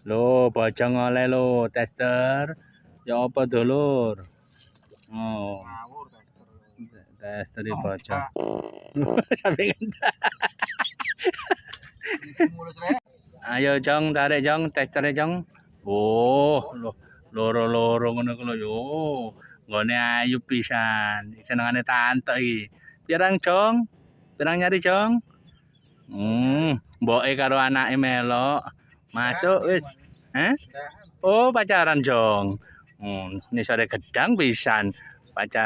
Lho, bojong oleh lho, tester. Ya apa dulur? Oh, Ngawur tester di bojong. Sampai ngentak. Ayo Jong, tarik Jong, testernya Jong. Oh, loro-loro ngono ku lho yo. Nggone ayu pisan. Senengane tante iki. Pirang Jong? Pirang nyari Jong? Mboke karo anake melok. Masuk wis. Hah? Oh, pacaran Jong. Ini sore gedang pisan. Pacaran